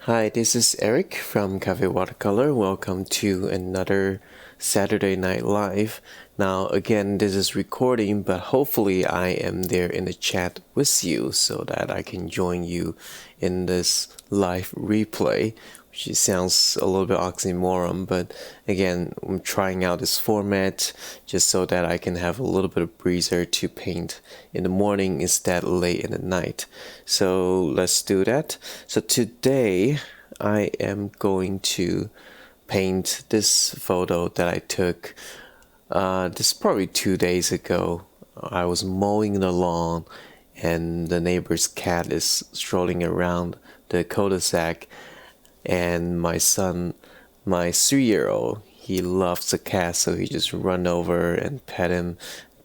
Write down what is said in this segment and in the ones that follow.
Hi, this is Eric from Cafe Watercolor. Welcome to another Saturday Night Live. Now, again, this is recording, but hopefully I am there in the chat with you so that I can join you in this live replay, which sounds a little bit oxymoron, but again, I'm trying out this format just so that I can have a little bit of breather to paint in the morning instead late in the night. So let's do that. So today I am going to paint this photo that I took this probably 2 days ago. I was mowing the lawn and the neighbor's cat is strolling around the cul-de-sac, and my son, my 3-year-old, he loves the cat, so he just run over and pet him.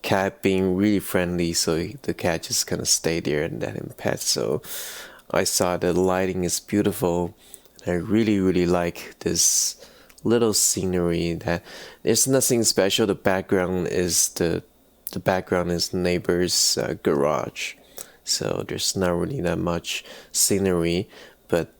Cat being really friendly, so the cat just kind of stay there and let him pet. So I saw the lighting is beautiful. I really like this little scenery. That there's nothing special. The background is the background is neighbor's garage, so there's not really that much scenery, but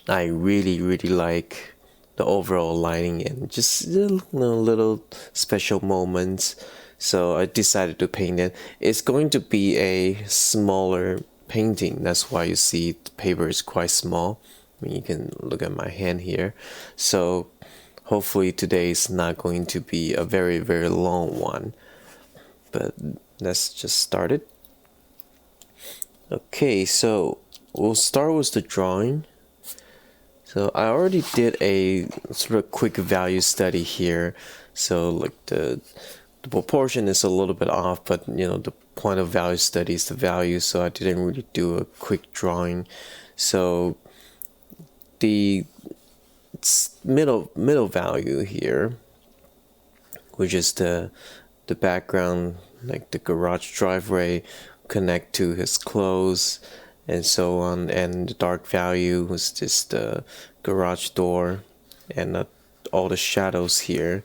I really like the overall lighting and just little special moments. So I decided to paint it. It's going to be a smaller painting. That's why you see the paper is quite small. I mean, you can look at my hand here. So hopefully today is not going to be a very long one. But let's just start it. Okay, so we'll start with the drawing. So I already did a sort of quick value study here. So like the proportion is a little bit off, but the point of value study is the value, so I didn't really do a quick drawing. So the middle value here, which is the background, like the garage driveway connect to his clothes and so on, and the dark value was just the garage door and all the shadows here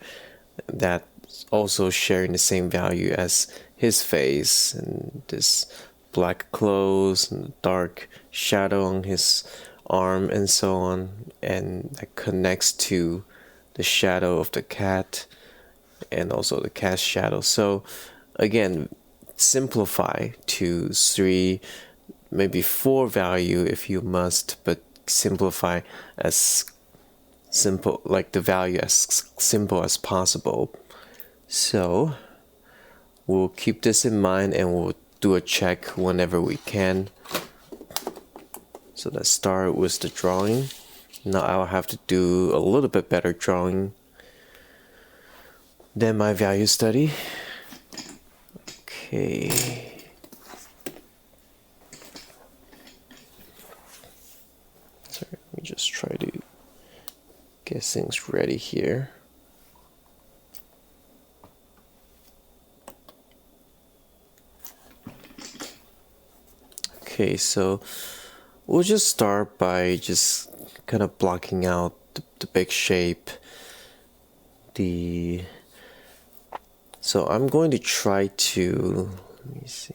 that also sharing the same value as his face, and this black clothes and the dark shadow on his arm and so on, and that connects to the shadow of the cat and also the cat's shadow. So again, simplify to 3, maybe 4 value if you must, but simplify as simple, like the value as simple as possible. So we'll keep this in mind and we'll do a check whenever we can. So let's start with the drawing. Now I'll have to do a little bit better drawing than my value study. Okay. Sorry, let me just try to get things ready here. Okay, so we'll just start by just kind of blocking out the big shape. So I'm going to try to, let me see,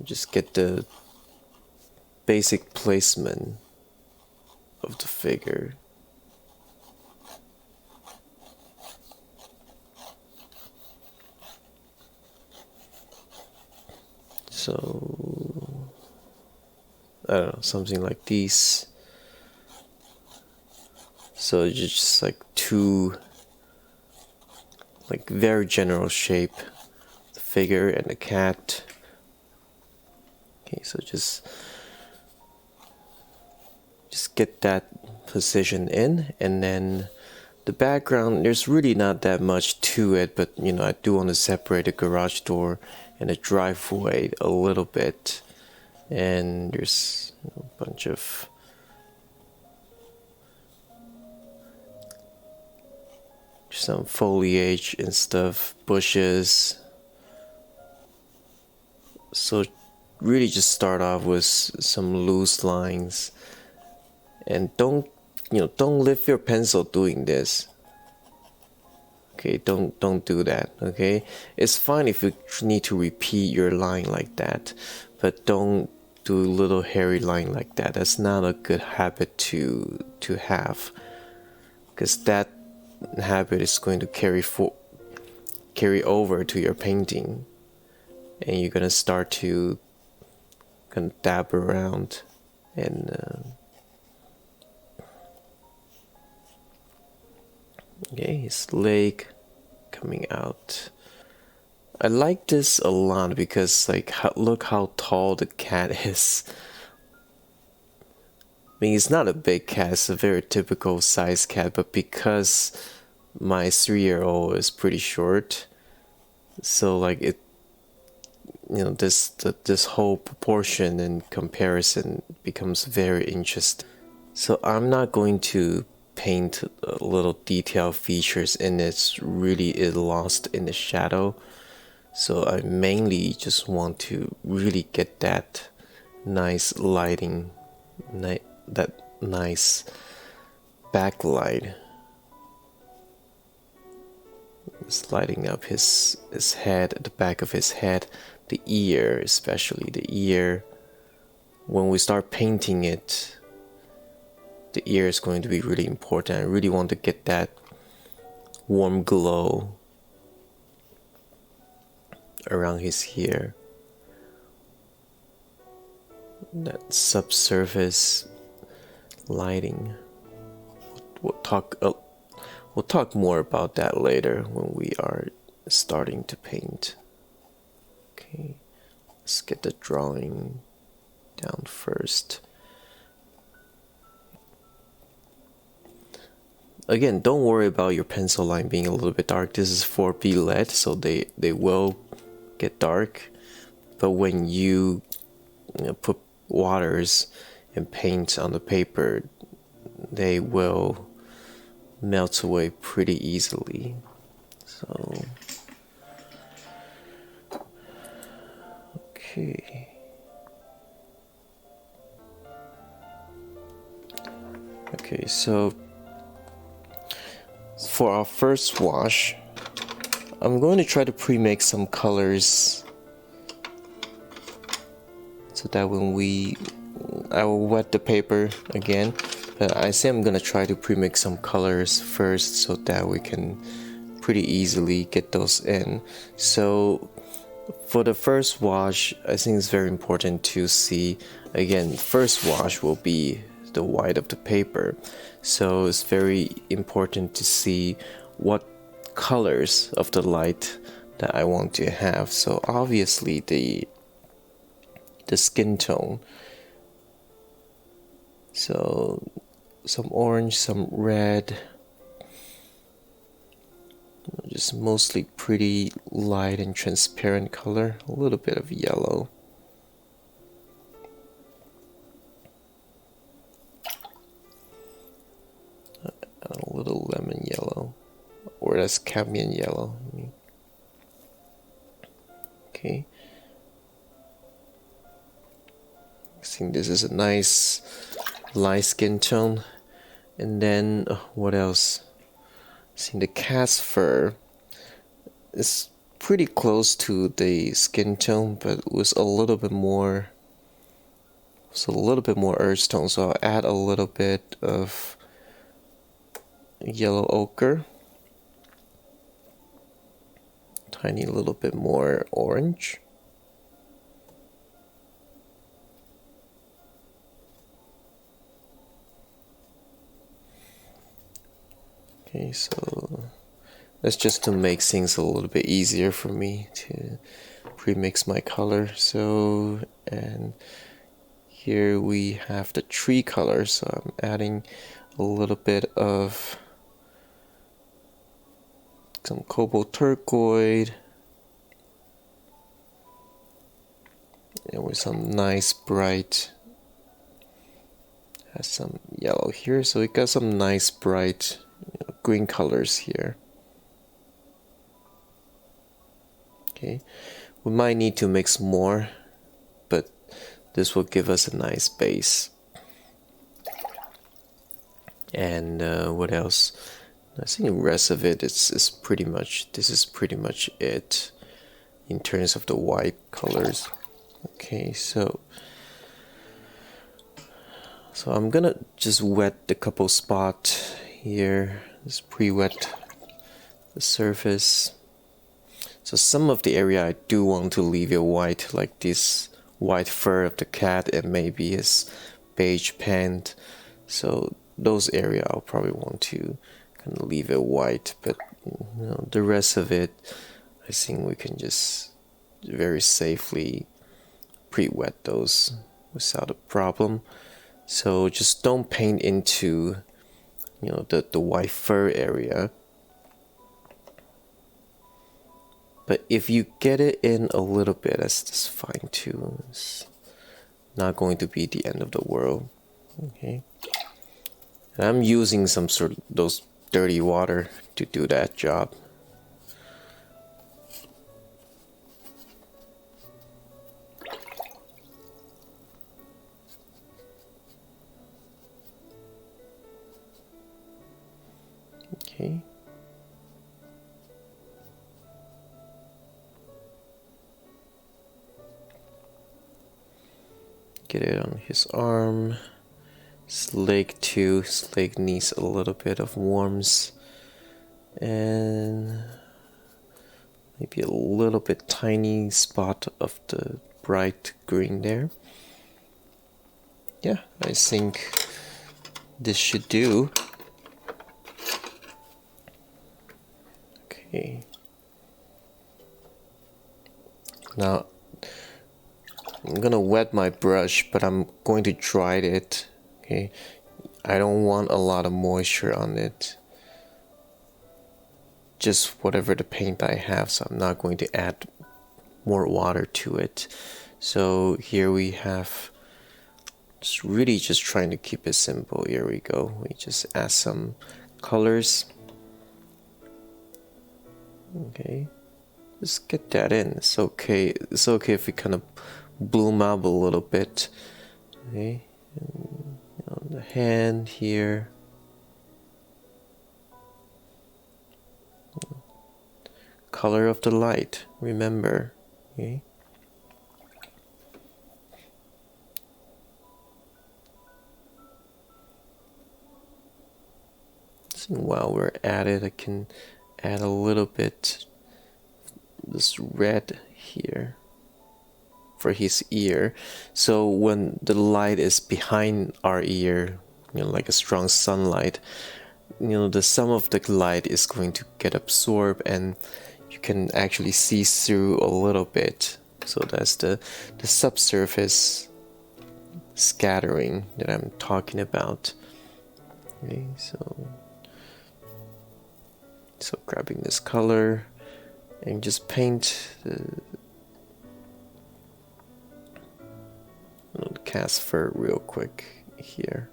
just get the basic placement of the figure. So I don't know, something like these. So just like two, like very general shape, the figure and the cat. Okay, so just get that position in, and then the background, there's really not that much to it, but I do want to separate the garage door and the driveway a little bit, and there's a bunch of some foliage and stuff, bushes. So really just start off with some loose lines, and don't lift your pencil doing this. Okay, don't do that. Okay, it's fine if you need to repeat your line like that, but don't do a little hairy line like that. That's not a good habit to have, because that habit is going to carry over to your painting, and you're gonna start to kind of dab around and okay, his leg coming out. I like this a lot because, like, look how tall the cat is. I mean, it's not a big cat, it's a very typical size cat, but because my 3-year-old is pretty short, so like it, you know, this whole proportion and comparison becomes very interesting. So I'm not going to paint little detail features in it. Really is lost in the shadow. So I mainly just want to really get that nice lighting, that nice backlight. It's lighting up his head, the back of his head, the ear, especially the ear. When we start painting it, the ear is going to be really important. I really want to get that warm glow around his ear, that subsurface lighting. We'll talk more about that later when we are starting to paint. Okay, let's get the drawing down first. Again, don't worry about your pencil line being a little bit dark. This is 4B LED, so they will get dark. But when you know, put waters and paint on the paper, they will melt away pretty easily. So, okay. Okay, so for our first wash, I'm going to try to pre-make some colors so that when I will wet the paper again, but I say I'm going to try to pre-make some colors first so that we can pretty easily get those in. So for the first wash, I think it's very important to see, again, first wash will be the white of the paper, so it's very important to see what colors of the light that I want to have. So obviously the skin tone, so some orange, some red, just mostly pretty light and transparent color, a little bit of yellow. A little lemon yellow, or that's cadmium yellow. Okay, I think this is a nice light skin tone. And then what else? I think the cat's fur is pretty close to the skin tone, but was a little bit more, earth tone. So I'll add a little bit of yellow ochre, tiny little bit more orange, okay, so that's just to make things a little bit easier for me to pre-mix my color. So, and here we have the tree color, so I'm adding a little bit of some cobalt turquoise, and with some nice bright, has some yellow here, so we got some nice bright green colors here. Okay, we might need to mix more, but this will give us a nice base. And what else? I think the rest of it is pretty much, this is pretty much it in terms of the white colors. Okay, so So I'm gonna just wet the couple spot here, just pre-wet the surface. So some of the area I do want to leave it white, like this white fur of the cat and maybe his beige pant. So those area I'll probably want to kind of leave it white, but the rest of it I think we can just very safely pre-wet those without a problem. So just don't paint into the white fur area. But if you get it in a little bit, that's just fine too. It's not going to be the end of the world. Okay. And I'm using some sort of those dirty water to do that job. Okay. Get it on his arm. His leg too. His leg needs a little bit of warmth. And maybe a little bit tiny spot of the bright green there. Yeah, I think this should do. Okay. Now I'm gonna wet my brush, but I'm going to dry it. Okay, I don't want a lot of moisture on it. Just whatever the paint I have, so I'm not going to add more water to it. So here we have just trying to keep it simple. Here we go. We just add some colors. Okay, just get that in. It's okay. It's okay if we kind of bloom out a little bit. Okay, and on the hand here. Color of the light, remember. Okay. So while we're at it, I can add a little bit this red here for his ear. So when the light is behind our ear, like a strong sunlight, the some of the light is going to get absorbed and you can actually see through a little bit. So that's the subsurface scattering that I'm talking about. Okay, so grabbing this color and just paint the cat's fur real quick here.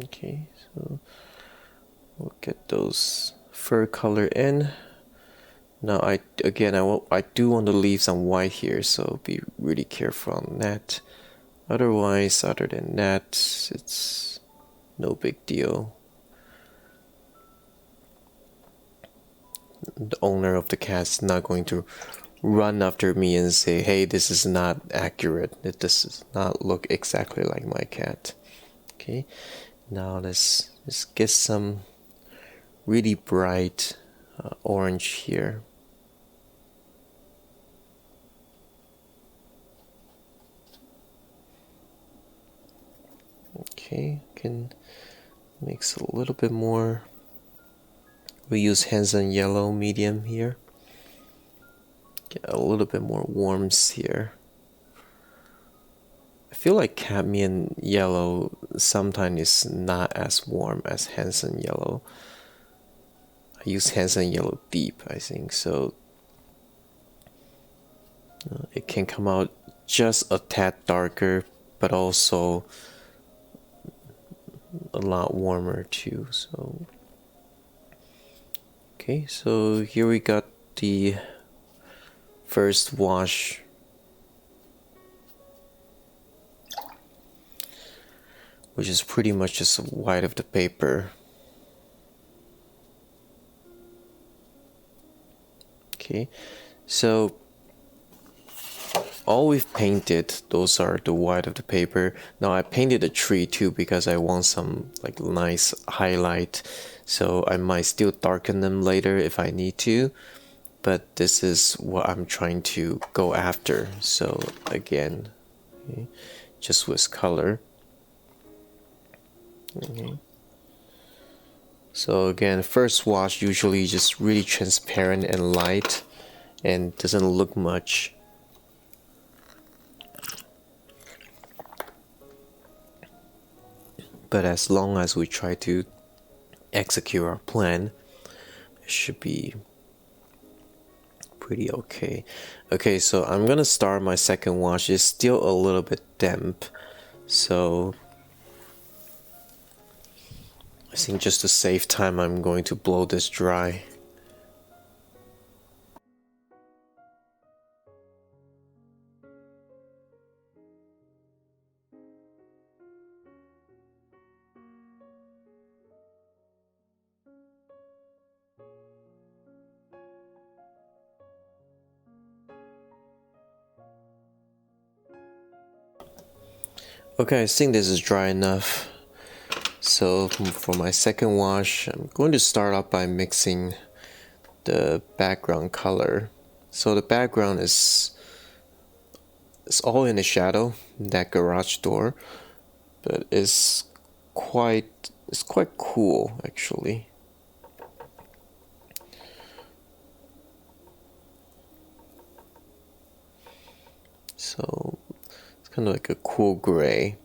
Okay, so we'll get those fur color in. Now I do want to leave some white here, so be really careful on that. Otherwise, other than that, it's no big deal. The owner of the cat's not going to run after me and say, hey, this is not accurate. It does not look exactly like my cat. Okay, now let's get some really bright orange here. Okay, can mix a little bit more. We use Hansen yellow medium here. Get a little bit more warmth here. I feel like cadmium yellow sometimes is not as warm as Hansen yellow. I use Hansen yellow deep, I think, so it can come out just a tad darker, but also a lot warmer too. So okay, so here we got the first wash. Which is pretty much just white of the paper. Okay, so all we've painted, those are the white of the paper. Now I painted a tree too because I want some like nice highlight, so I might still darken them later if I need to, but this is what I'm trying to go after. So again, okay, just with color. Okay. So again, first wash usually just really transparent and light and doesn't look much. But as long as we try to execute our plan, it should be pretty okay. Okay, so I'm gonna start my second wash. It's still a little bit damp, so I think just to save time, I'm going to blow this dry. Okay, I think this is dry enough. So for my second wash, I'm going to start off by mixing the background color. So the background is all in the shadow, that garage door, but it's quite cool actually. So it's kind of like a cool gray.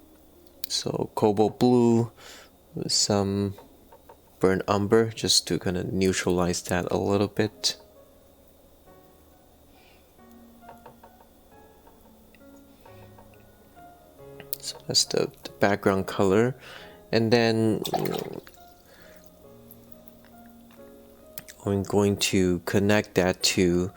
So cobalt blue with some burnt umber just to kind of neutralize that a little bit. So that's the background color. And then I'm going to connect that to,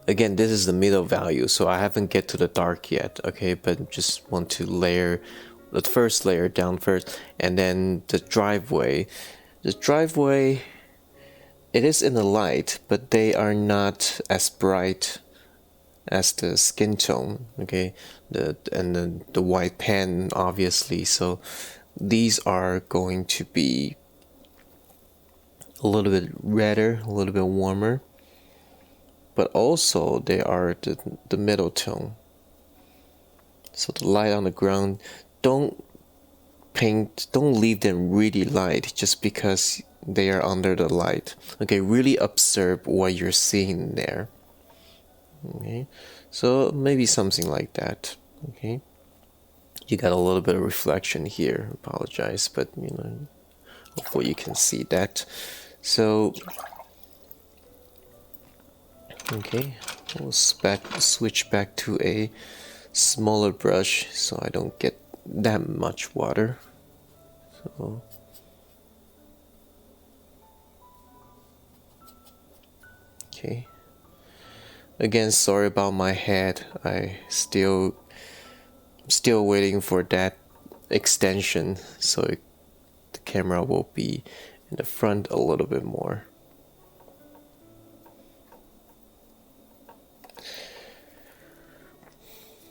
again, this is the middle value, so I haven't get to the dark yet, okay, but just want to layer the first layer down first, and then the driveway. The driveway, it is in the light, but they are not as bright as the skin tone, okay, the white pen obviously, so these are going to be a little bit redder, a little bit warmer, but also they are the middle tone. So the light on the ground, don't leave them really light just because they are under the light. Okay, really observe what you're seeing there. Okay, so maybe something like that. Okay, you got a little bit of reflection here, apologize, but you know, hopefully you can see that. So okay, we'll switch back to a smaller brush so I don't get that much water. So okay, again, sorry about my head. I still waiting for that extension, so the camera will be in the front a little bit more.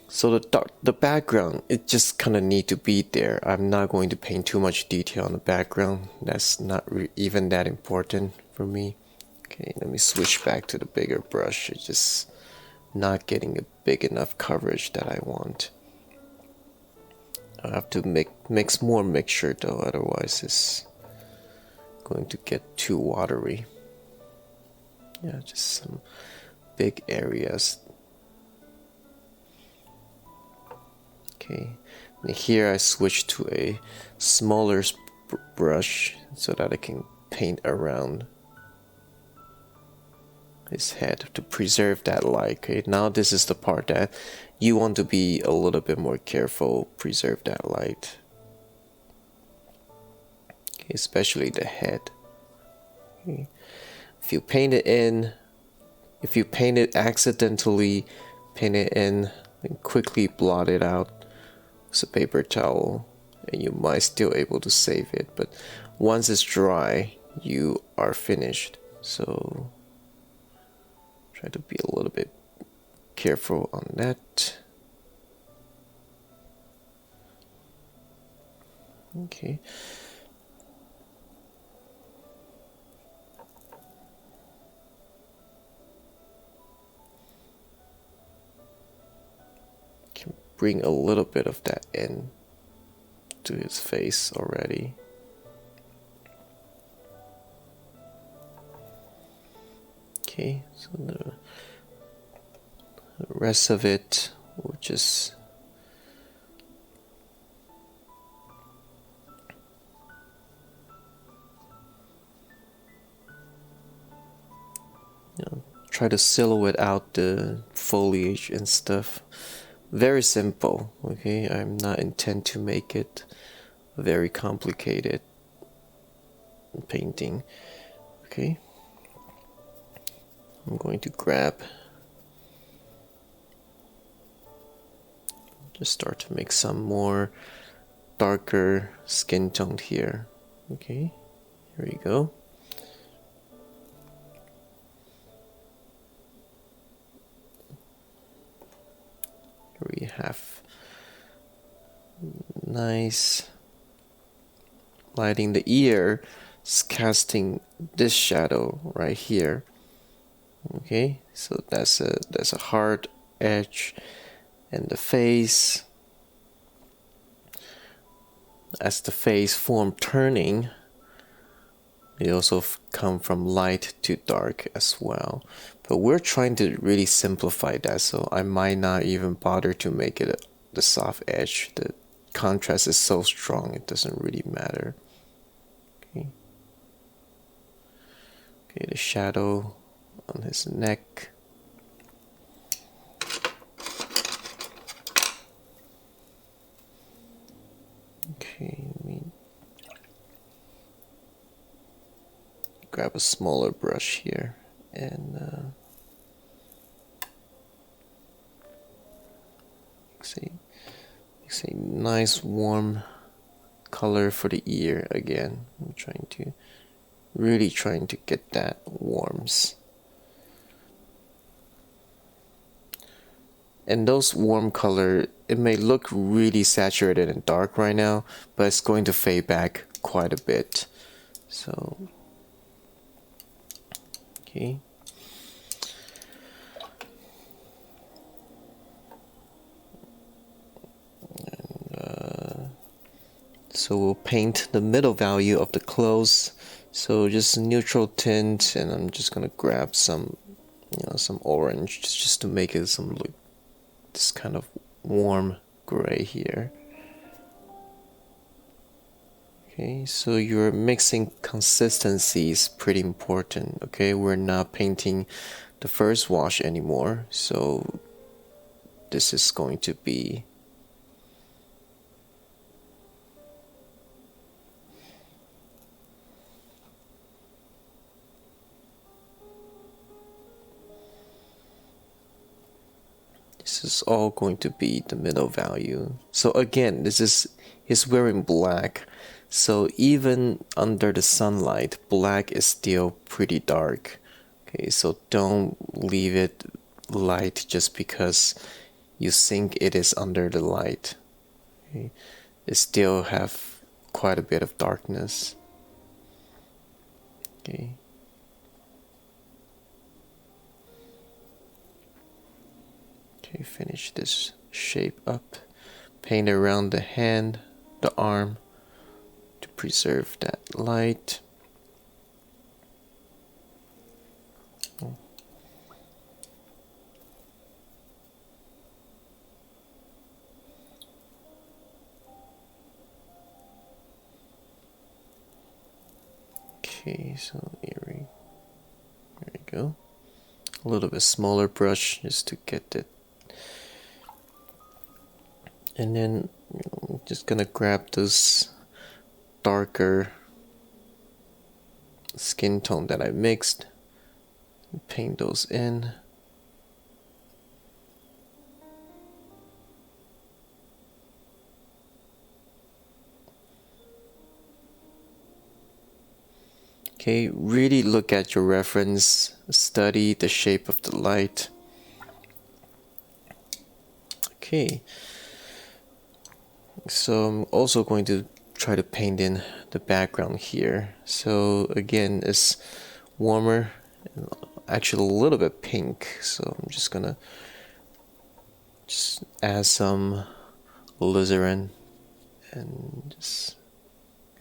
So the background, it just kind of need to be there. I'm not going to paint too much detail on the background. That's not even that important for me. Okay, let me switch back to the bigger brush. It's just not getting a big enough coverage that I want. I have to mix more mixture though, otherwise it's going to get too watery. Yeah, just some big areas. Okay, and here I switch to a smaller brush so that I can paint around his head to preserve that light. Okay, now this is the part that you want to be a little bit more careful, preserve that light. Okay, especially the head. Okay. If you paint it accidentally, paint it in and quickly blot it out with a paper towel, and you might still able to save it, but once it's dry, you are finished. So try Try to be a little bit careful on that. Okay. Can bring a little bit of that in to his face already. Okay, so the rest of it will just try to silhouette out the foliage and stuff. Very simple, okay? I'm not intent to make it very complicated painting. Okay, I'm going to just start to make some more darker skin tone here. Okay, here we go. Here we have nice lighting. The ear is casting this shadow right here. Okay, so that's a hard edge, and the face, as the face form turning, they also come from light to dark as well. But we're trying to really simplify that, so I might not even bother to make it the soft edge. The contrast is so strong, it doesn't really matter. Okay, the shadow on his neck. Okay, let me grab a smaller brush here and makes a nice warm color for the ear again. I'm really trying to get that warmth. And those warm color, it may look really saturated and dark right now, but it's going to fade back quite a bit. So, okay. And, so we'll paint the middle value of the clothes. So just neutral tint, and I'm just gonna grab some, some orange just to make it some look this kind of warm gray here. Okay, so your mixing consistency is pretty important. Okay, we're not painting the first wash anymore, so this is going to be all going to be the middle value. So again, he's wearing black, so even under the sunlight, black is still pretty dark. Okay, so don't leave it light just because you think it is under the light. Okay, it still have quite a bit of darkness. Okay. Okay, finish this shape up. Paint around the hand, the arm, to preserve that light. Okay, so there we go. A little bit smaller brush just to get it. And then I'm just gonna grab this darker skin tone that I mixed and paint those in. Okay, really look at your reference, study the shape of the light. Okay, so I'm also going to try to paint in the background here. So again, it's warmer, and actually a little bit pink. So I'm just gonna add some alizarin and just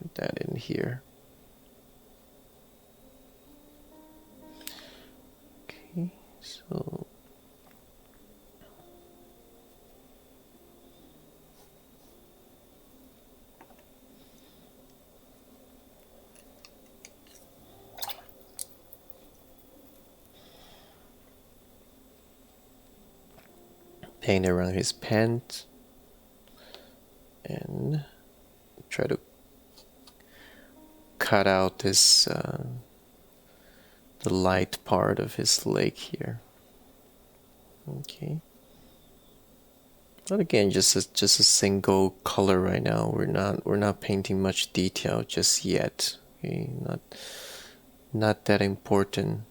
get that in here. Okay, so paint around his pants and try to cut out this the light part of his leg here. Okay, but again, just a single color right now. We're not painting much detail just yet. Okay, not that important.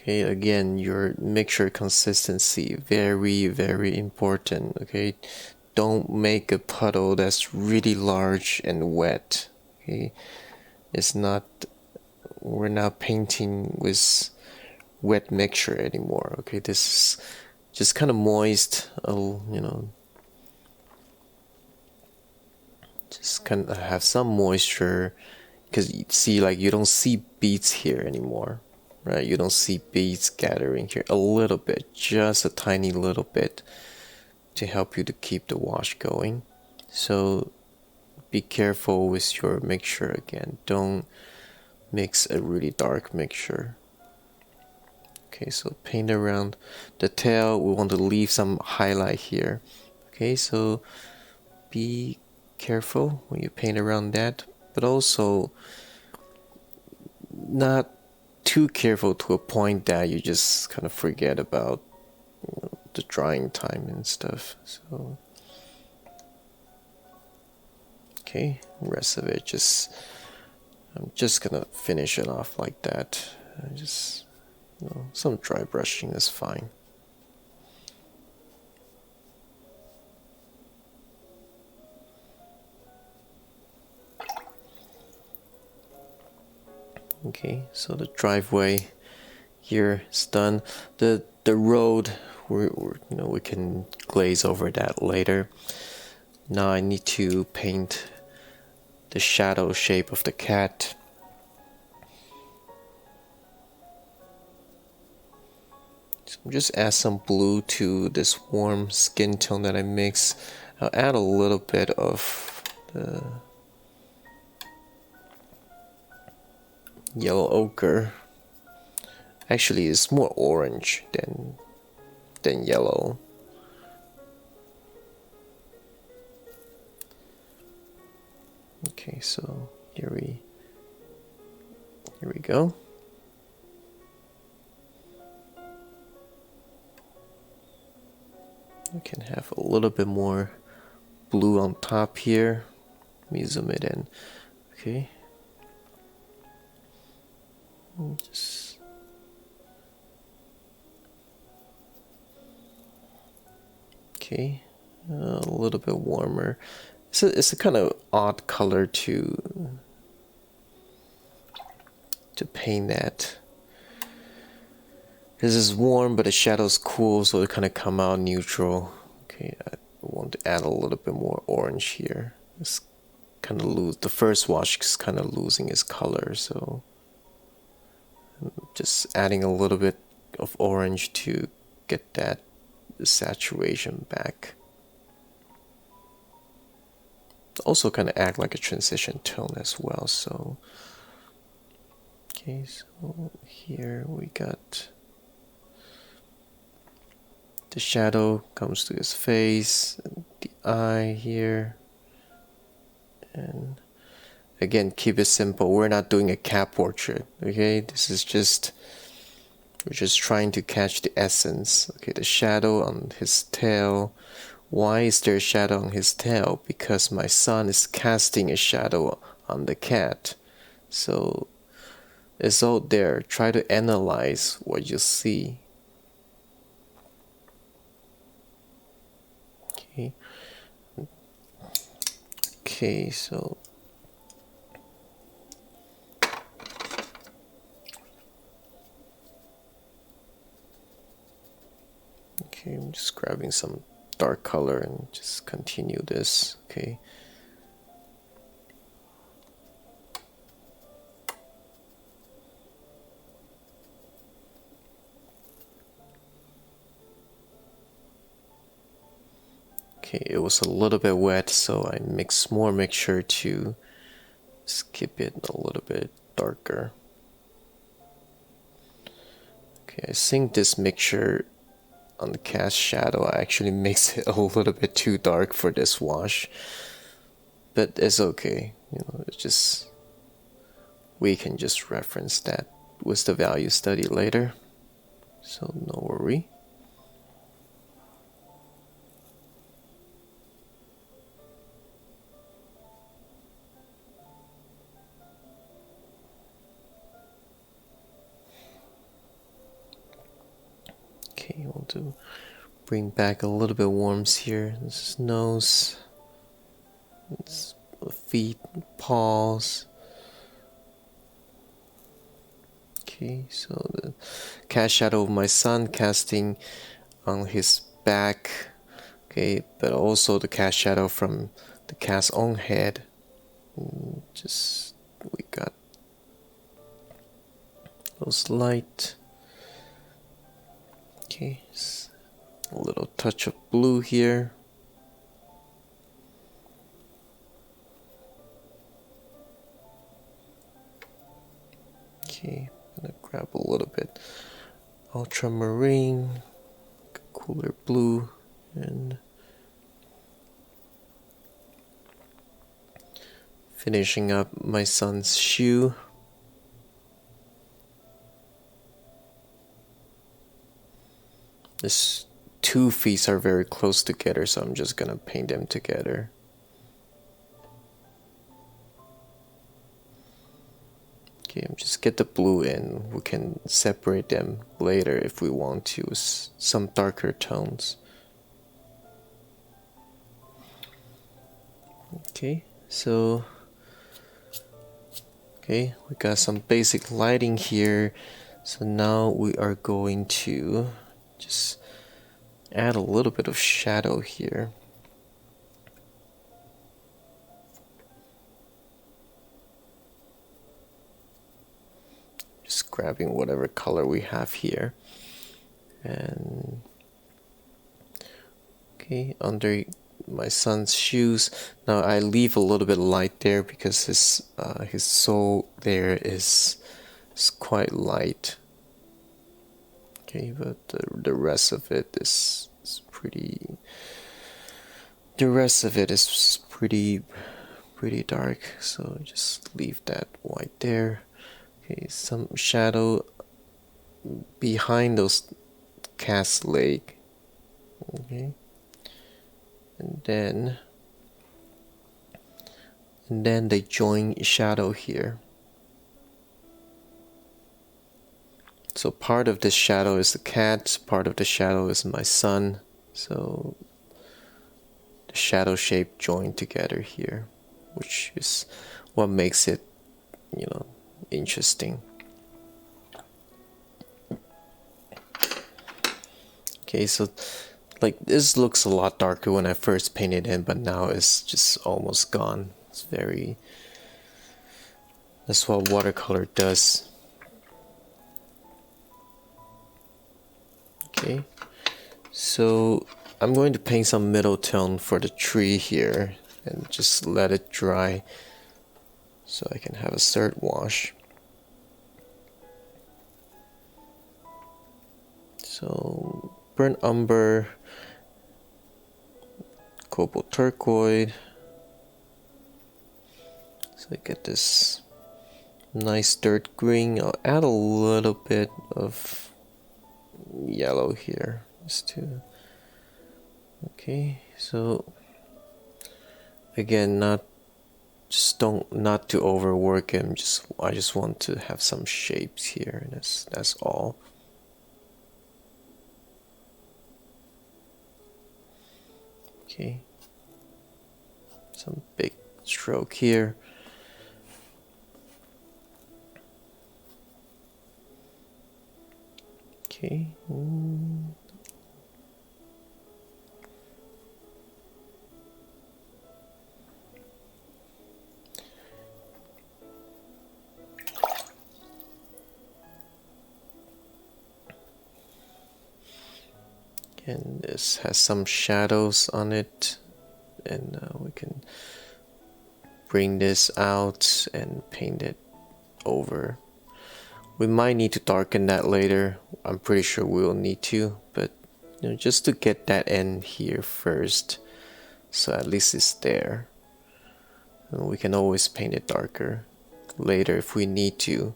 Okay, again, your mixture consistency, very important. Okay, don't make a puddle that's really large and wet. Okay, it's not, we're not painting with wet mixture anymore. Okay, this is just kind of moist, you know, just kind of have some moisture, because you see, like, you don't see beads here anymore. Right, you don't see beads gathering here. A little bit, just a tiny little bit, to help you to keep the wash going. So be careful with your mixture again. Don't mix a really dark mixture. Okay, so paint around the tail. We want to leave some highlight here. Okay, so be careful when you paint around that, but also not too careful to a point that you just kind of forget about, you know, the drying time and stuff. So okay, rest of it, I'm just gonna finish it off like that. Just, you know, some dry brushing is fine. Okay, so the driveway here is done. The road, we can glaze over that later. Now I need to paint the shadow shape of the cat. So just add some blue to this warm skin tone that I mix. I'll add a little bit of the yellow ochre. Actually, it's more orange than yellow. Okay, so here we go. We can have a little bit more blue on top here. Let me zoom it in. Okay. Just okay, a little bit warmer. It's a kind of odd color to paint that. This is warm, but the shadow's cool, so it kind of come out neutral. Okay, I want to add a little bit more orange here. It's kind of the first wash is kind of losing its color, so I'm just adding a little bit of orange to get that saturation back. Also kind of act like a transition tone as well. So okay, so here we got the shadow comes to his face, and the eye here, and again, keep it simple. We're not doing a cat portrait, okay? This is just, we're just trying to catch the essence. Okay, the shadow on his tail. Why is there a shadow on his tail? Because my son is casting a shadow on the cat. So it's all there. Try to analyze what you see. Okay. Okay, so okay, I'm just grabbing some dark color and just continue this. Okay. Okay, it was a little bit wet, so I mix more mixture to skip it a little bit darker. Okay, I think this mixture on the cast shadow actually makes it a little bit too dark for this wash, but it's okay. You know, it's just, we can just reference that with the value study later, so no worry. Okay, I want to bring back a little bit warmth here. This is nose, it's feet, paws. Okay, so the cast shadow of my son casting on his back. Okay, but also the cast shadow from the cat's own head. Just, we got those light. Okay, a little touch of blue here. Okay, I'm gonna grab a little bit ultramarine, cooler blue, and finishing up my son's shoe. These two feet are very close together, so I'm just gonna paint them together. Okay, just get the blue in. We can separate them later if we want to with some darker tones. Okay, so okay, we got some basic lighting here. So now we are going to just add a little bit of shadow here. Just grabbing whatever color we have here. And okay, under my son's shoes. Now I leave a little bit light there because his sole there is quite light. Okay, but the rest of it is pretty. The rest of it is pretty dark. So just leave that white there. Okay, some shadow behind those cat's leg. Okay, and then they join shadow here. So part of this shadow is the cat, part of the shadow is my son. So the shadow shape joined together here, which is what makes it, you know, interesting. Okay, so like this looks a lot darker when I first painted in, but now it's just almost gone. It's very, that's what watercolor does. Okay, so I'm going to paint some middle tone for the tree here and just let it dry so I can have a third wash. So burnt umber, cobalt turquoise, So I get this nice dirt green. I'll add a little bit of yellow here just to, okay, so again, not to overwork him, I just want to have some shapes here, and that's all. Okay, some big stroke here. Okay. And this has some shadows on it, and we can bring this out and paint it over. We might need to darken that later. I'm pretty sure we'll need to, but just to get that end here first, so at least it's there. And we can always paint it darker later if we need to.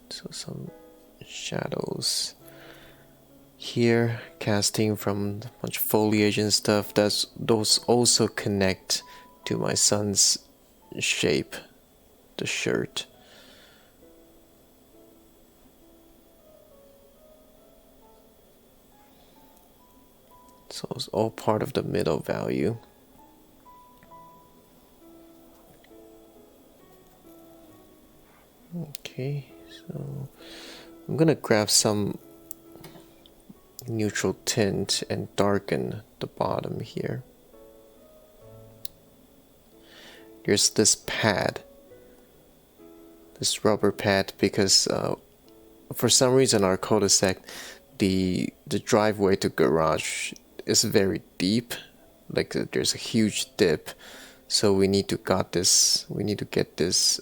So some shadows here, casting from a bunch of foliage and stuff. Those also connect to my son's shape, the shirt. So it's all part of the middle value. Okay, so I'm gonna grab some neutral tint and darken the bottom here. There's this pad, this rubber pad, because for some reason our cul-de-sac, the driveway to garage is very deep, like there's a huge dip, so we need to get this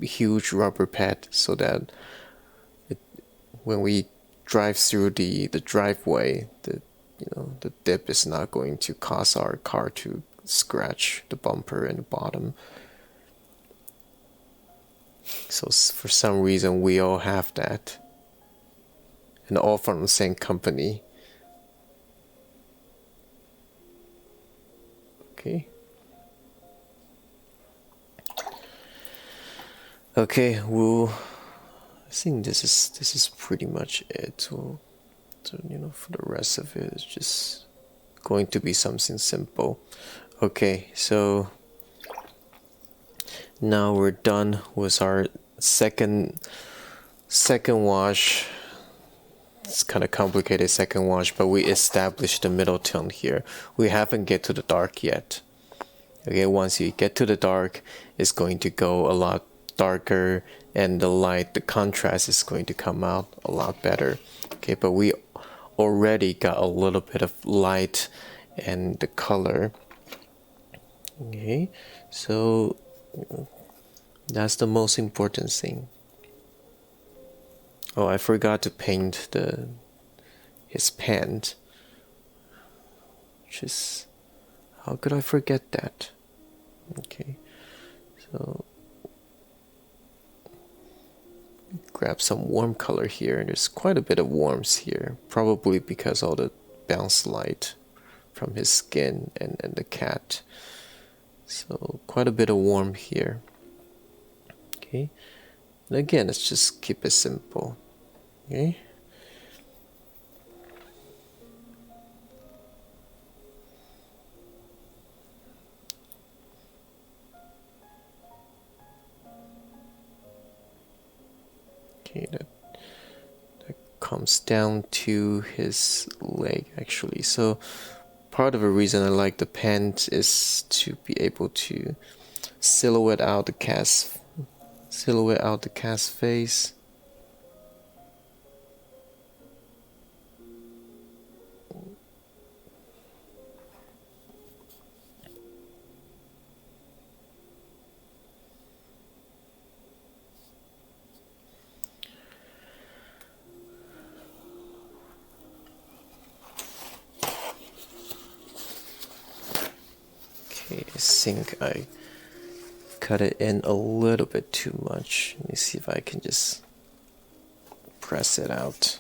huge rubber pad so that when we drive through the driveway, the dip is not going to cause our car to scratch the bumper and the bottom. So for some reason we all have that, and all from the same company. Okay. Okay, I think this is pretty much it. So for the rest of it, it's just going to be something simple. Okay, so now we're done with our second wash. It's kind of complicated second wash, but we established the middle tone here. We haven't get to the dark yet. Okay, once you get to the dark, it's going to go a lot darker, and the contrast is going to come out a lot better. Okay, but we already got a little bit of light and the color. Okay, so that's the most important thing. Oh, I forgot to paint his pant. How could I forget that? Okay, so grab some warm color here. There's quite a bit of warmth here, probably because all the bounce light from his skin and the cat. So quite a bit of warmth here. Okay, and again, let's just keep it simple. Okay. Okay, that comes down to his leg actually. So part of the reason I like the pant is to be able to silhouette out the cat's face. Okay, I think I cut it in a little bit too much. Let me see if I can just press it out.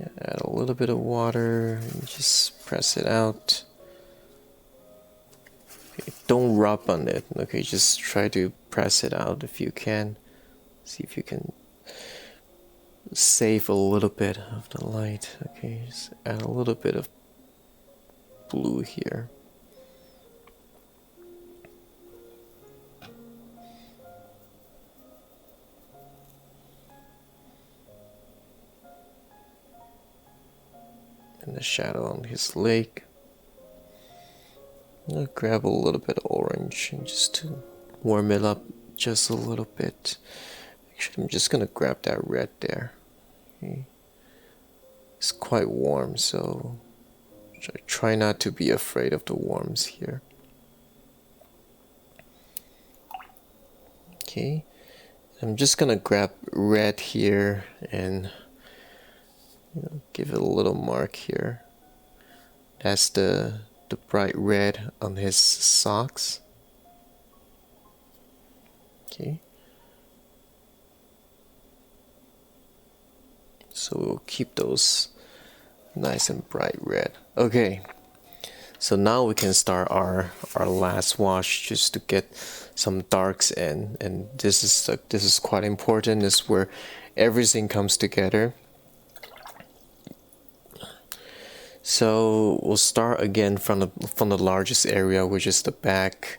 Yeah, add a little bit of water and just press it out. Okay, don't rub on it. Okay, just try to press it out if you can. See if you can save a little bit of the light. Okay, just add a little bit of blue here. And the shadow on his leg. I'll grab a little bit of orange and just to warm it up just a little bit. Actually, I'm just gonna grab that red there. Okay. It's quite warm, so try not to be afraid of the warms here. Okay, I'm just gonna grab red here and give it a little mark here. That's the bright red on his socks. Okay. So we'll keep those nice and bright red. Okay. So now we can start our last wash just to get some darks in, and this is quite important. This is where everything comes together. So we'll start again from the largest area, which is the back.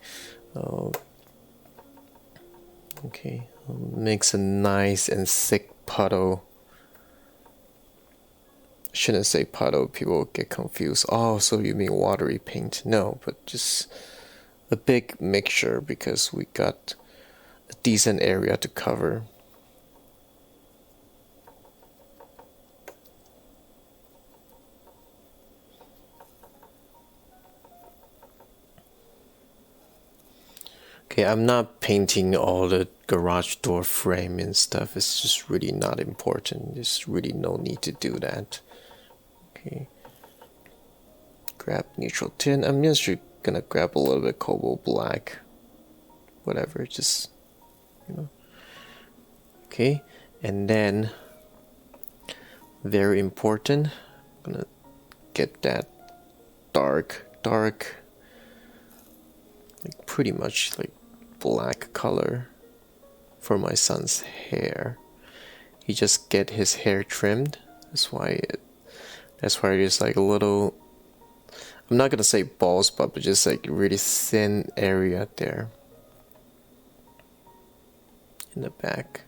Okay, makes a nice and thick puddle. Shouldn't say puddle, people get confused. Oh, so you mean watery paint? No, but just a big mixture because we got a decent area to cover. Okay, I'm not painting all the garage door frame and stuff. It's just really not important. There's really no need to do that. Okay. Grab neutral tint. I'm just gonna grab a little bit cobalt black. Whatever, just, Okay, and then, very important, I'm gonna get that dark, like pretty much like black color for my son's hair. He just get his hair trimmed. That's why there's like a little, I'm not gonna say bald spot, but just like really thin area there in the back.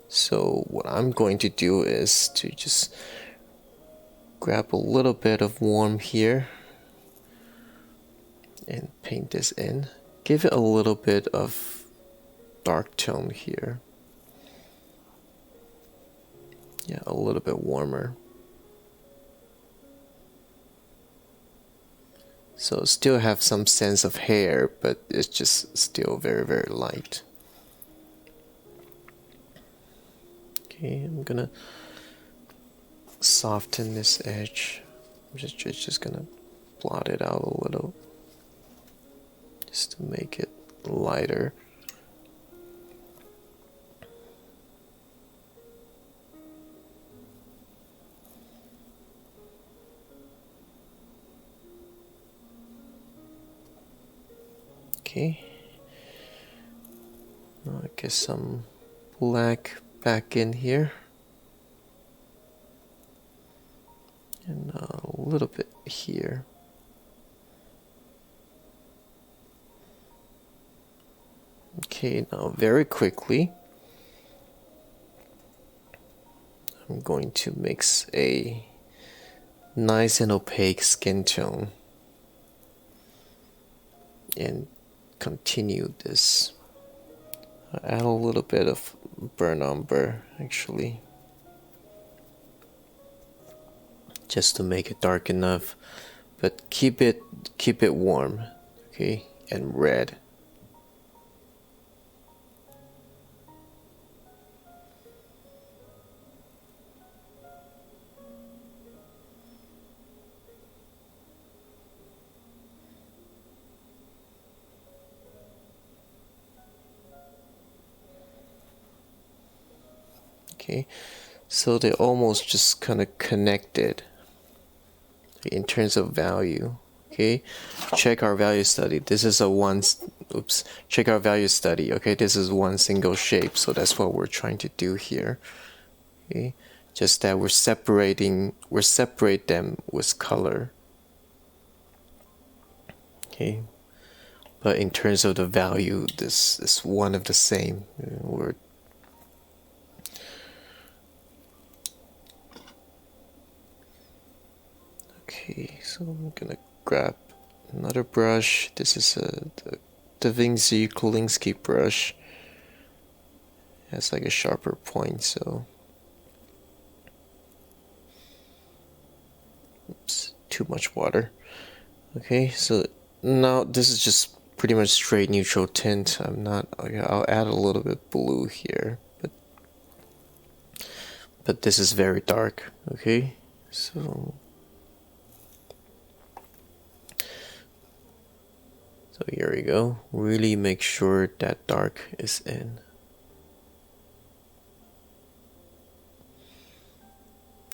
So what I'm going to do is to just grab a little bit of warm here and paint this in. Give it a little bit of dark tone here. Yeah, a little bit warmer. So still have some sense of hair, but it's just still very, very light. Okay, I'm gonna soften this edge. I'm just gonna blot it out a little, just to make it lighter. Okay, now I get some black back in here, and a little bit here. Okay, now very quickly I'm going to mix a nice and opaque skin tone and continue this. Add a little bit of burnt umber actually, just to make it dark enough, but keep it warm, okay, and red. Okay, so they're almost just kind of connected in terms of value. Okay, check our value study. This is a check our value study. Okay, this is one single shape, so that's what we're trying to do here. Okay, just that we separate them with color. Okay, but in terms of the value, this is one of the same. Okay, so I'm gonna grab another brush. This is the Kolinsky brush. It has like a sharper point, so oops, too much water. Okay, so now this is just pretty much straight neutral tint. I'll add a little bit blue here, but this is very dark. Okay, so here we go. Really make sure that dark is in.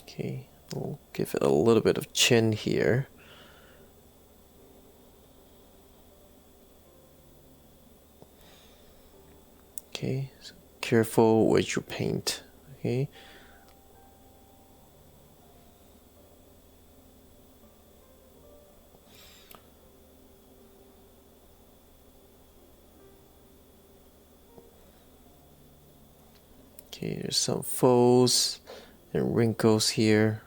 Okay, we'll give it a little bit of chin here. Okay, so careful with your paint. Okay. Okay, there's some folds and wrinkles here,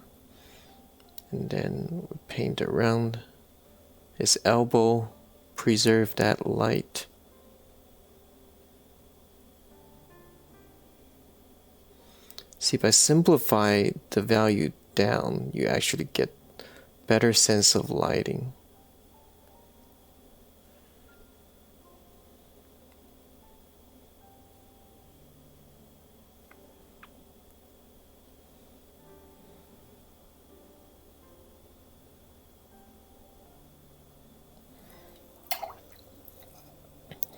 and then we'll paint around his elbow, preserve that light. See, if I simplify the value down, you actually get better sense of lighting.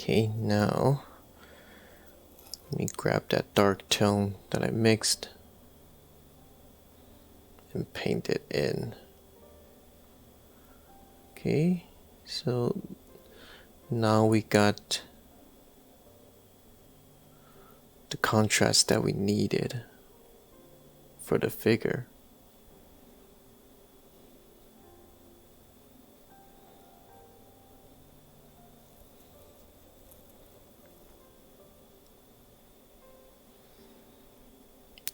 Okay, now let me grab that dark tone that I mixed and paint it in. Okay, so now we got the contrast that we needed for the figure.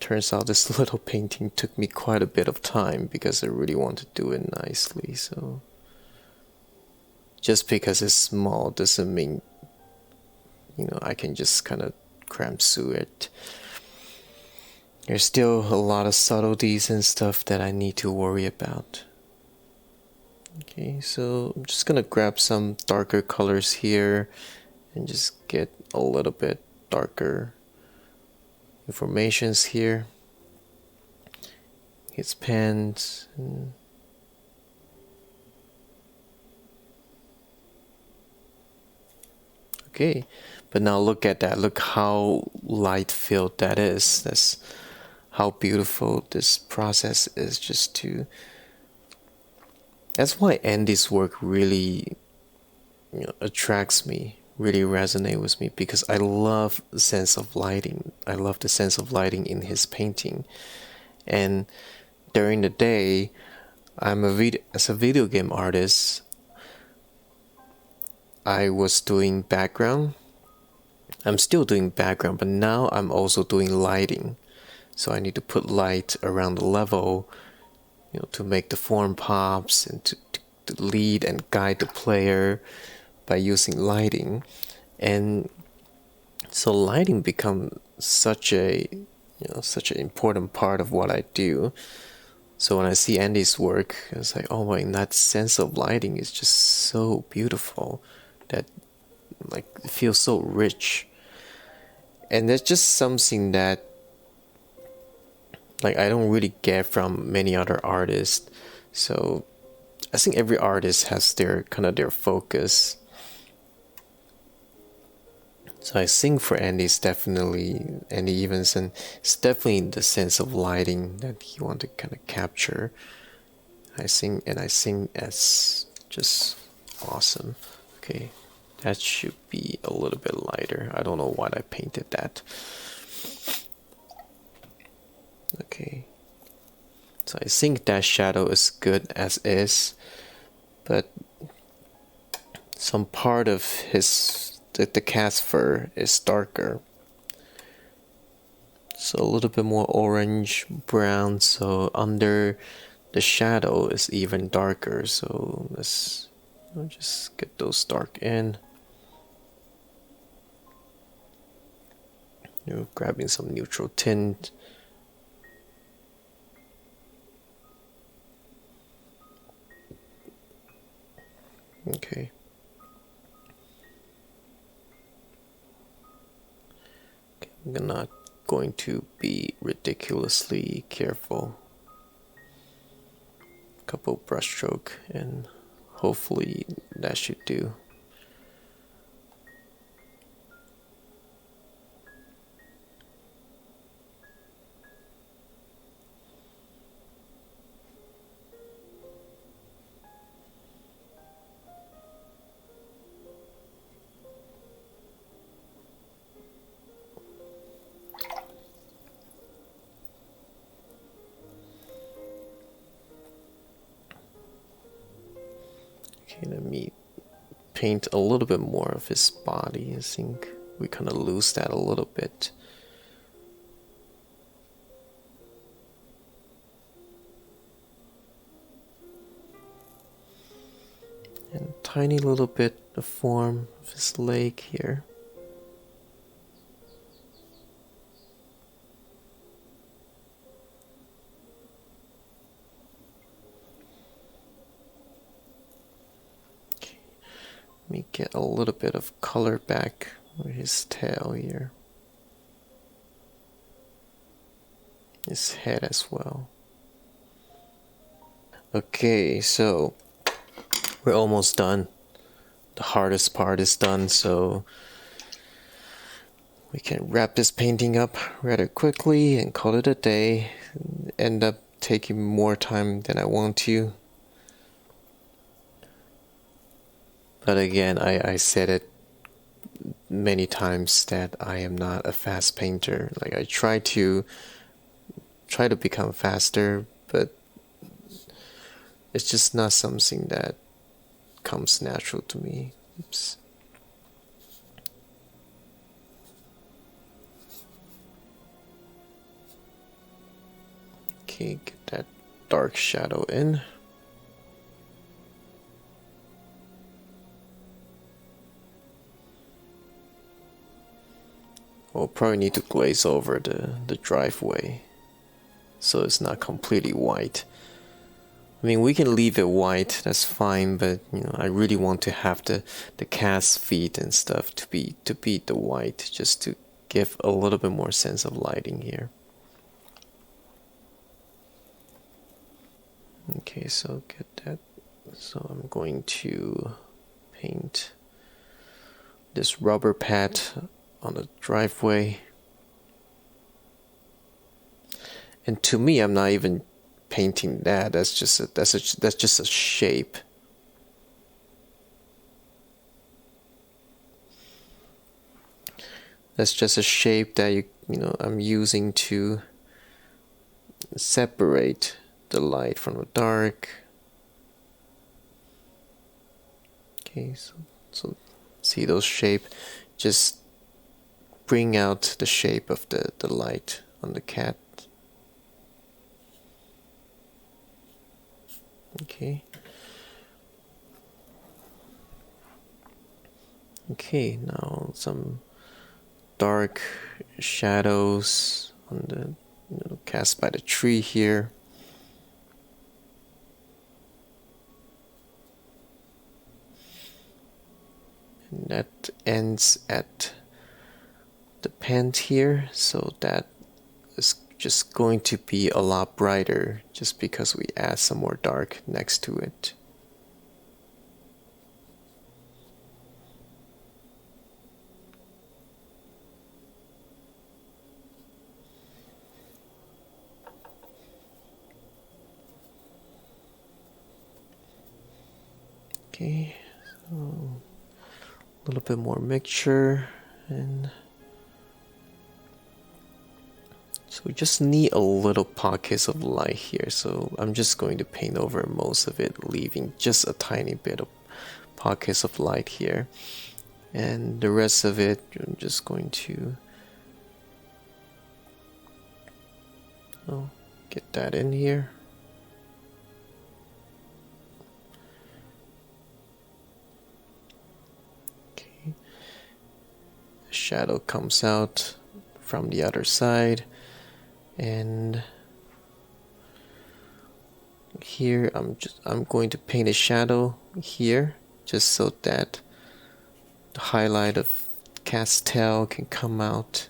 Turns out this little painting took me quite a bit of time because I really want to do it nicely. So just because it's small doesn't mean, I can just kind of cram through it. There's still a lot of subtleties and stuff that I need to worry about. Okay, so I'm just gonna grab some darker colors here and just get a little bit darker informations here. His pants. Okay, but now look at that. Look how light filled that is. That's how beautiful this process is. That's why Andy's work really attracts me, really resonate with me, because I love the sense of lighting. I love the sense of lighting in his painting. And during the day, as a video game artist, I was doing background. I'm still doing background, but now I'm also doing lighting. So I need to put light around the level, to make the form pops and to lead and guide the player by using lighting. And so lighting becomes such an important part of what I do. So when I see Andy's work, it's like, oh my, that sense of lighting is just so beautiful, that it feels so rich. And that's just something that I don't really get from many other artists. So I think every artist has their focus. So I think for Andy Evenson, it's definitely the sense of lighting that he want to kind of capture. I think that's just awesome. Okay, that should be a little bit lighter. I don't know why I painted that. Okay, so I think that shadow is good as is, but some part of the cat's fur is darker. So a little bit more orange, brown, so under the shadow is even darker. So let's just get those dark in. You're grabbing some neutral tint. Okay. I'm not going to be ridiculously careful. Couple brushstroke and hopefully that should do. Okay, let me paint a little bit more of his body. I think we kind of lose that a little bit. And tiny little bit of form of his leg here. Let me get a little bit of color back with his tail here. His head as well. Okay, so we're almost done. The hardest part is done, so we can wrap this painting up rather quickly and call it a day. End up taking more time than I want to. But again, I said it many times that I am not a fast painter. Like I try to become faster, but it's just not something that comes natural to me. Oops. Okay, get that dark shadow in. We'll probably need to glaze over the driveway so it's not completely white. I mean, we can leave it white, that's fine, but you know, I really want to have the cat's feet and stuff to be the white, just to give a little bit more sense of lighting here. Okay, so get that. So I'm going to paint this rubber pad on the driveway. And to me, I'm not even painting that. That's just a shape. That's just a shape that you know I'm using to separate the light from the dark. Okay, so see those shape, just bring out the shape of the light on the cat. Okay. Okay, now some dark shadows on the cast by the tree here. And that ends at the pant here, so that is just going to be a lot brighter just because we add some more dark next to it. Okay, so a little bit more mixture, and so we just need a little pockets of light here. So I'm just going to paint over most of it, leaving just a tiny bit of pockets of light here, and the rest of it I'm just going to get that in here. Okay, the shadow comes out from the other side, and here I'm going to paint a shadow here just so that the highlight of cat's tail can come out.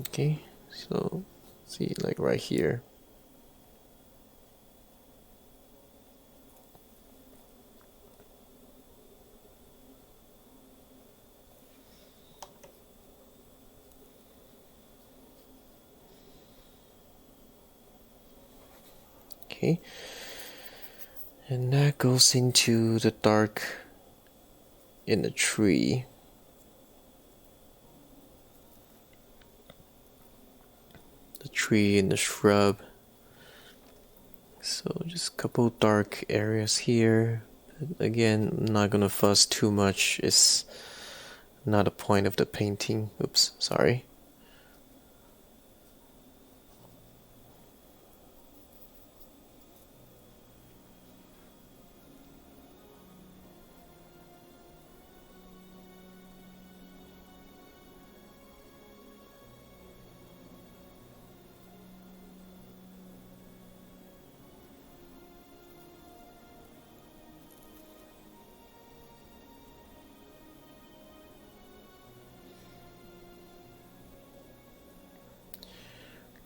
Okay, so see, like right here. Okay, and that goes into the dark in the tree. The tree and the shrub. So just a couple dark areas here. But again, I'm not gonna fuss too much. It's not a point of the painting. Oops, sorry.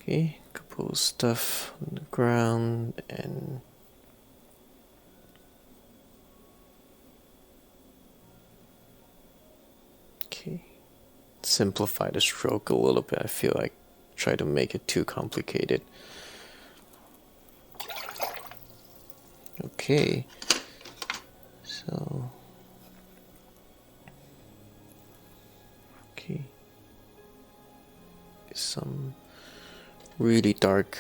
Okay, couple of stuff on the ground, and okay, simplify the stroke a little bit. I feel like try to make it too complicated. Okay, so okay, some really dark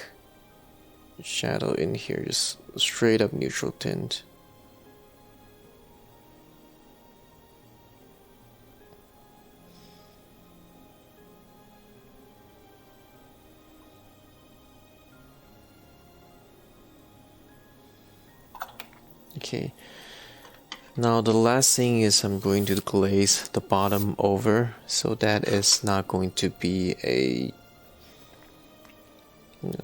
shadow in here, just straight up neutral tint. Okay, now the last thing is I'm going to glaze the bottom over, so that is not going to be a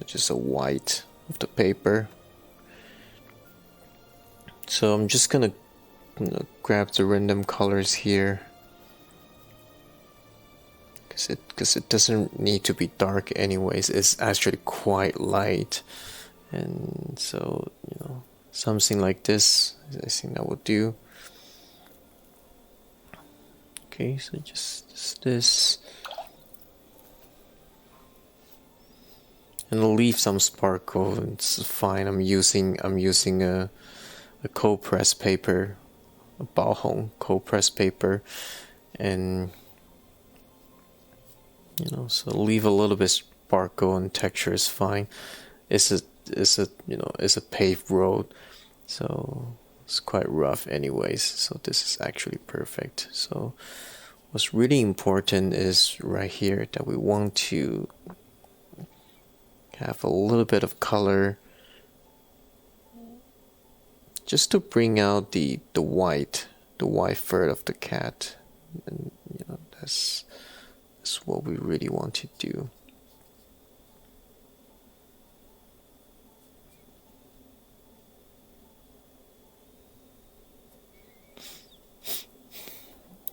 just a white of the paper. So I'm just gonna grab the random colors here, because it doesn't need to be dark anyways. It's actually quite light, and so something like this I think that would do. Okay, so just this. And I'll leave some sparkle. It's fine. I'm using a cold press paper, a Baohong cold press paper, and so leave a little bit sparkle, and texture is fine. It's a paved road, so it's quite rough anyways. So this is actually perfect. So what's really important is right here that we want to have a little bit of color just to bring out the white fur of the cat, and that's what we really want to do.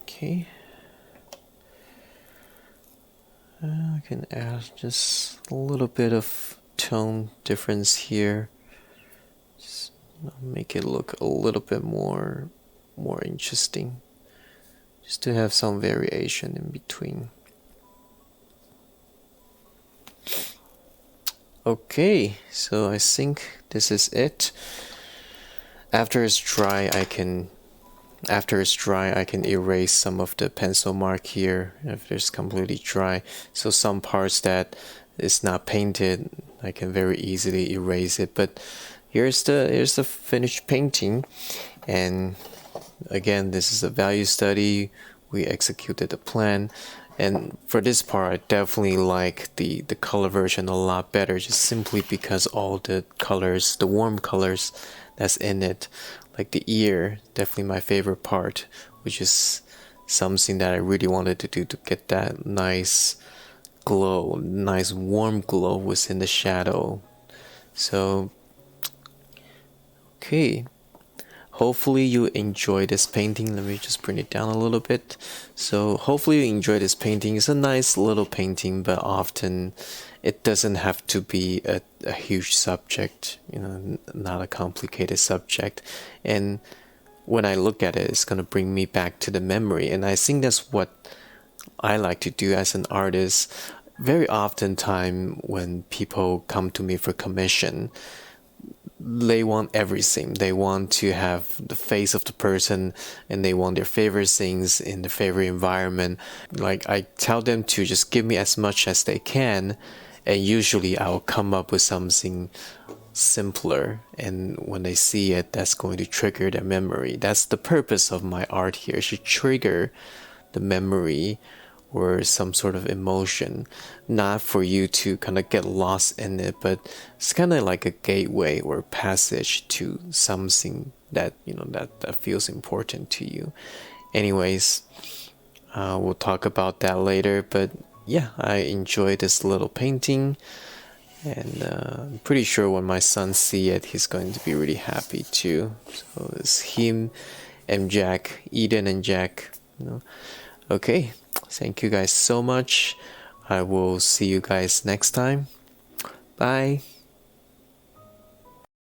Okay, I can add just a little bit of tone difference here. Just make it look a little bit more interesting, just to have some variation in between. Okay, so I think this is it. after it's dry, I can erase some of the pencil mark here if it's completely dry. So some parts that is not painted, I can very easily erase it. But here's the finished painting. And again, this is a value study. We executed the plan. And for this part, I definitely like the color version a lot better, just simply because all the colors, the warm colors that's in it, like the ear, definitely my favorite part, which is something that I really wanted to do to get that nice glow, nice warm glow within the shadow. So, okay. Hopefully you enjoy this painting. Let me just bring it down a little bit. So hopefully you enjoy this painting. It's a nice little painting, but often it doesn't have to be a huge subject, not a complicated subject. And when I look at it, it's going to bring me back to the memory. And I think that's what I like to do as an artist. Very often time when people come to me for commission, they want everything. They want to have the face of the person, and they want their favorite things in their favorite environment. Like, I tell them to just give me as much as they can, and usually I'll come up with something simpler, and when they see it, that's going to trigger their memory. That's the purpose of my art here. It should trigger the memory or some sort of emotion, not for you to kind of get lost in it, but it's kind of like a gateway or passage to something that that feels important to you. Anyways, we'll talk about that later, but yeah, I enjoy this little painting, and I'm pretty sure when my son sees it, he's going to be really happy too. So it's him and Jack, Eden and Jack, Okay, thank you guys so much. I will see you guys next time. Bye.